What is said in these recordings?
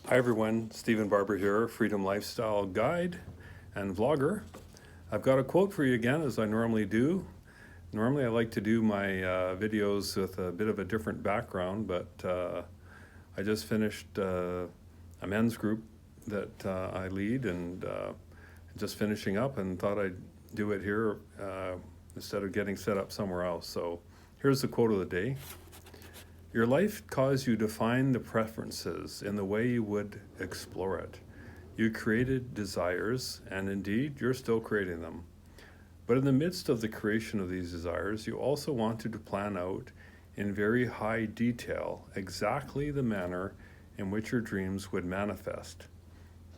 Hi everyone, Stephen Barber here, Freedom Lifestyle Guide and Vlogger. I've got a quote for you again, as I normally do. Normally I like to do my videos with a bit of a different background, but I just finished a men's group that I lead and just finishing up, and thought I'd do it here instead of getting set up somewhere else. So here's the quote of the day. Your life caused you to find the preferences in the way you would explore it. You created desires, and indeed, you're still creating them. But in the midst of the creation of these desires, you also wanted to plan out in very high detail exactly the manner in which your dreams would manifest.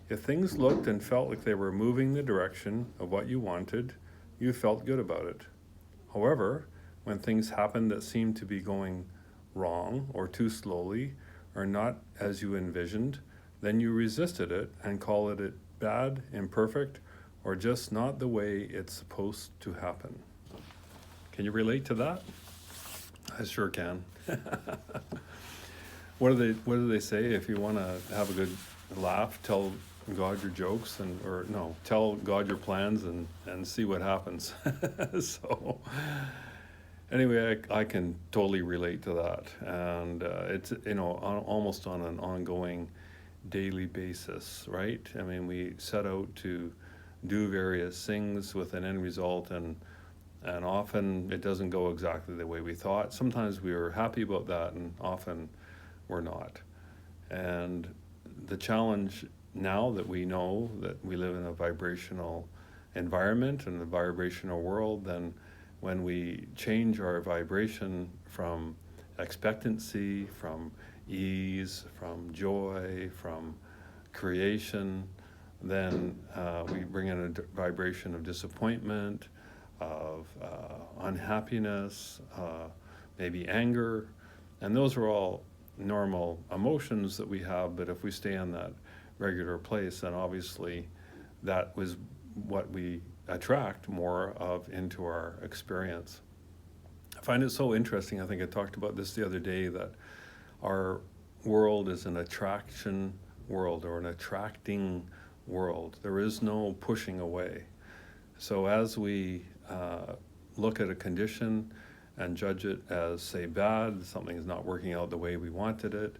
If things looked and felt like they were moving the direction of what you wanted, you felt good about it. However, when things happened that seemed to be going wrong or too slowly or not as you envisioned, then you resisted it and called it bad, imperfect, or just not the way it's supposed to happen. Can you relate to that? I sure can. What do they say? If you want to have a good laugh, tell God your jokes, tell God your plans and see what happens. So anyway, I can totally relate to that, and it's almost on an ongoing daily basis, right? I mean, we set out to do various things with an end result, and often it doesn't go exactly the way we thought. Sometimes we are happy about that, and often we're not. And the challenge now that we know that we live in a vibrational environment and a vibrational world, then when we change our vibration from expectancy, from ease, from joy, from creation, then we bring in a vibration of disappointment, of unhappiness, maybe anger, and those are all normal emotions that we have. But if we stay in that regular place, then obviously that was what we attract more of into our experience. I find it so interesting. I think I talked about this the other day, that our world is an attraction world, or an attracting world. There is no pushing away. So as we look at a condition and judge it as, say, bad, something is not working out the way we wanted it,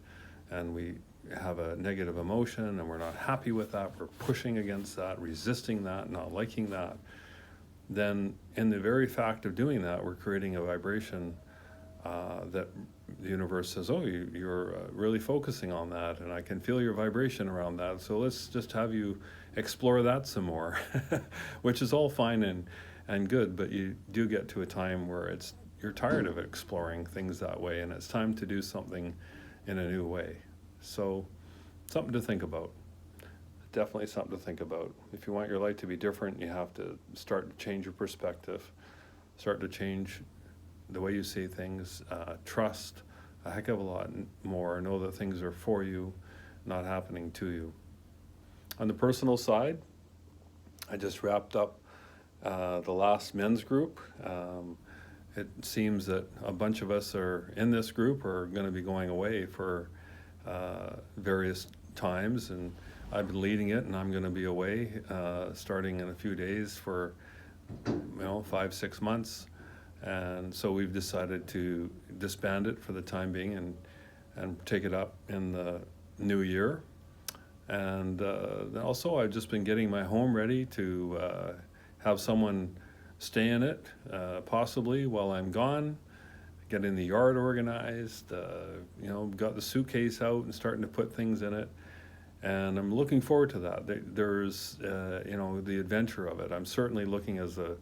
and we have a negative emotion and we're not happy with that, we're pushing against that, resisting that, not liking that, then in the very fact of doing that, we're creating a vibration that the universe says, oh, you're really focusing on that, and I can feel your vibration around that, so let's just have you explore that some more. Which is all fine and good, but you do get to a time where you're tired of exploring things that way, and it's time to do something in a new way. So something to think about. Definitely something to think about. If you want your life to be different, you have to start to change your perspective, start to change the way you see things, trust a heck of a lot more, know that things are for you, not happening to you. On the personal side, I just wrapped up the last men's group. It seems that a bunch of us are in this group are going to be going away for various times, and I've been leading it, and I'm going to be away starting in a few days for 5-6 months, and so we've decided to disband it for the time being and take it up in the new year. And also I've just been getting my home ready to have someone stay in it, possibly while I'm gone, getting the yard organized, got the suitcase out and starting to put things in it. And I'm looking forward to that. There's, the adventure of it. I'm certainly looking, as the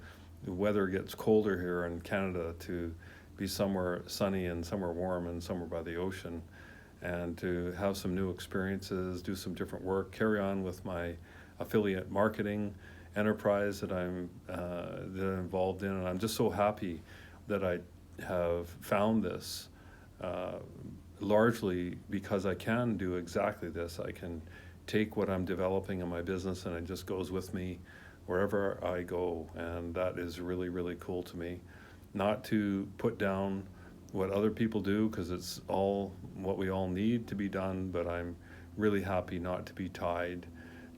weather gets colder here in Canada, to be somewhere sunny and somewhere warm and somewhere by the ocean, and to have some new experiences, do some different work, carry on with my affiliate marketing enterprise that I'm involved in. And I'm just so happy that I have found this, largely because I can do exactly this. I can take what I'm developing in my business, and it just goes with me wherever I go, and that is really, really cool to me. Not to put down what other people do, because it's all what we all need to be done, but I'm really happy not to be tied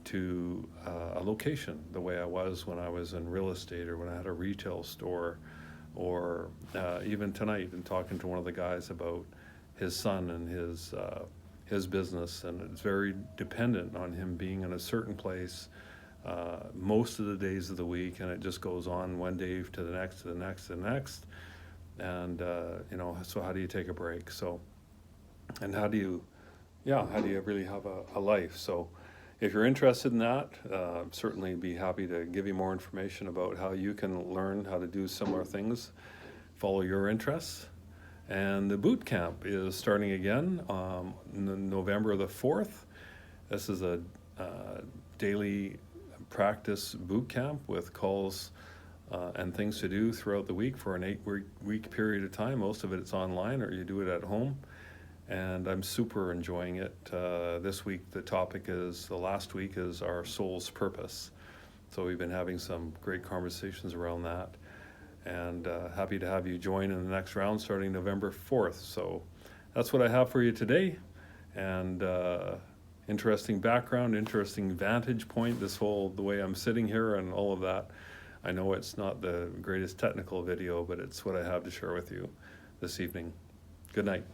to a location the way I was when I was in real estate or when I had a retail store, or even tonight and talking to one of the guys about his son and his business, and it's very dependent on him being in a certain place most of the days of the week, and it just goes on one day to the next, to the next, to the next, and so how do you take a break? So, and how do you really have a life? So if you're interested in that, certainly be happy to give you more information about how you can learn how to do similar things, follow your interests. And the boot camp is starting again on November the 4th. This is a daily practice boot camp with calls and things to do throughout the week for an 8-week period of time. Most of it's online, or you do it at home. And I'm super enjoying it. This week, the last week is our soul's purpose. So we've been having some great conversations around that. And happy to have you join in the next round starting November 4th. So that's what I have for you today. And interesting background, interesting vantage point, the way I'm sitting here and all of that. I know it's not the greatest technical video, but it's what I have to share with you this evening. Good night.